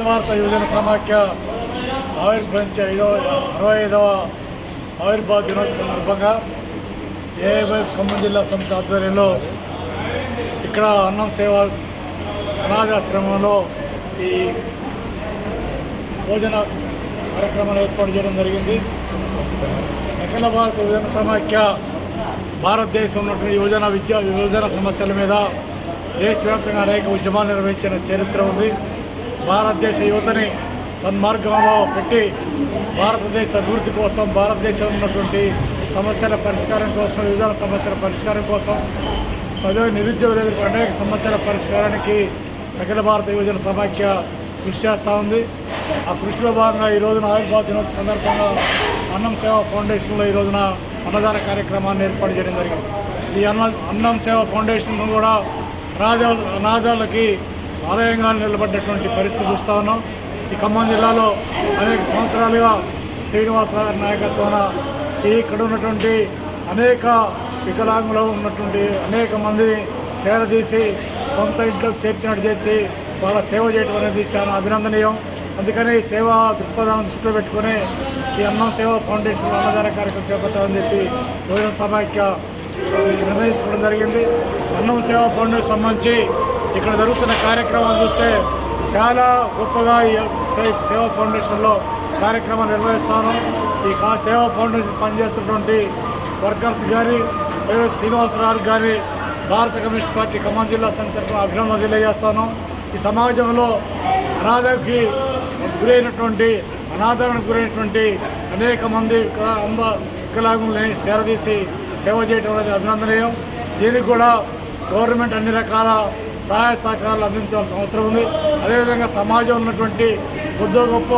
భారత యువజన సమాఖ్య ఆవిర్భవించే 65వ ఆవిర్భావ దినోత్సవం సందర్భంగా ఏఐవై ఖమ్మం జిల్లా సంస్థ ఆధ్వర్యంలో ఇక్కడ అన్నం సేవ అనాథాశ్రమంలో ఈ భోజన కార్యక్రమాన్ని ఏర్పాటు చేయడం జరిగింది. అఖిల భారత యువజన సమాఖ్య భారతదేశంలో ఉన్నటువంటి యువజన సమస్యల మీద దేశవ్యాప్తంగా అనేక ఉద్యమాలు నిర్వహించిన చరిత్ర ఉంది. భారతదేశ యువతని సన్మార్గంలో పెట్టి భారతదేశ అభివృద్ధి కోసం, భారతదేశంలో ఉన్నటువంటి సమస్యల పరిష్కారం కోసం, యువజన సమస్యల పరిష్కారం కోసం, ప్రజలు నిరుద్యోగులు ఎదుర్కొనే అనేక సమస్యల పరిష్కారానికి అఖిల భారత యువజన సమాఖ్య కృషి చేస్తూ ఉంది. ఆ కృషిలో భాగంగా ఈ రోజున ఆవిర్భావ దినోత్సవం సందర్భంగా అన్నం సేవ ఫౌండేషన్లో ఈ రోజున అన్నదాన కార్యక్రమాన్ని ఏర్పాటు చేయడం జరిగింది. ఈ అన్నం సేవ ఫౌండేషన్ కూడా అనాథాలకి ఆలయంగా నిలబడ్డటువంటి పరిస్థితి చూస్తూ ఉన్నాం. ఈ ఖమ్మం జిల్లాలో అనేక సంవత్సరాలుగా శ్రీనివాసరావు గారి నాయకత్వాన ఇక్కడ ఉన్నటువంటి అనేక వికలాంగులు ఉన్నటువంటి అనేక మందిని చేరదీసి సొంత ఇంట్లోకి చేర్చి వాళ్ళ సేవ చేయడం అనేది చాలా అభినందనీయం. అందుకని సేవా దృక్పథాన్ని దృష్టిలో పెట్టుకుని ఈ అన్నం సేవా ఫౌండేషన్ అన్నదాన కార్యక్రమం చేపట్టాలని చెప్పి యువజన సమాఖ్య నిర్ణయించుకోవడం జరిగింది. అన్నం సేవా ఫౌండేషన్ సంబంధించి ఇక్కడ జరుగుతున్న కార్యక్రమాలు చూస్తే చాలా గొప్పగా ఈ సేవా ఫౌండేషన్లో కార్యక్రమాలు నిర్వహిస్తాను. ఈ సేవా ఫౌండేషన్ పనిచేస్తున్నటువంటి వర్కర్స్ కానీ, శ్రీనివాసరావు కానీ భారత కమ్యూనిస్ట్ పార్టీ ఖమ్మం జిల్లా సందర్భంగా అభినందనలు తెలియజేస్తాను. ఈ సమాజంలో అనాథకి అనాదరణకు గురైనటువంటి అనేక మంది వికలాంగుల్ని చేరదీసి సేవ చేయడం అనేది అభినందనీయం. దీనికి కూడా గవర్నమెంట్ అన్ని రకాల సహాయ సహకారాలు అందించాల్సిన అవసరం ఉంది. అదేవిధంగా సమాజంలో ఉన్నటువంటి కొద్దో గొప్ప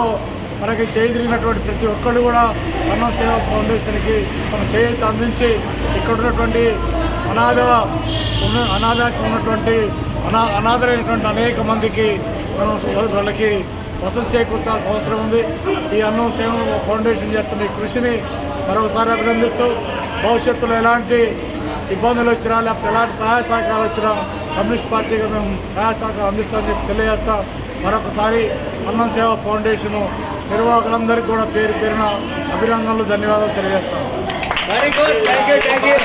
మనకి చేయదిరిగినటువంటి ప్రతి ఒక్కళ్ళు కూడా అన్నం సేవ ఫౌండేషన్కి తమ చేయూత అందించి ఇక్కడ ఉన్నటువంటి అనాథాశ్రమం ఉన్నటువంటి అనాథరైనటువంటి అనేక మందికి మనం వాళ్ళకి వసతి చేకూర్చాల్సిన అవసరం ఉంది. ఈ అన్నం సేవ ఫౌండేషన్ చేస్తున్న ఈ కృషిని మరొకసారి అభినందిస్తూ భవిష్యత్తులో ఎలాంటి ఇబ్బందులు వచ్చినా లేకపోతే ఎలాంటి సహాయ సహకారాలు వచ్చినా కమ్యూనిస్ట్ పార్టీగా మేము సహాయ సహకారం అందిస్తామని చెప్పి తెలియజేస్తాం. మరొకసారి అన్నం సేవ ఫౌండేషన్ నిర్వాహకులందరికీ కూడా పేరు పేరున అభినందనలు, ధన్యవాదాలు తెలియజేస్తాం. Very good, thank you.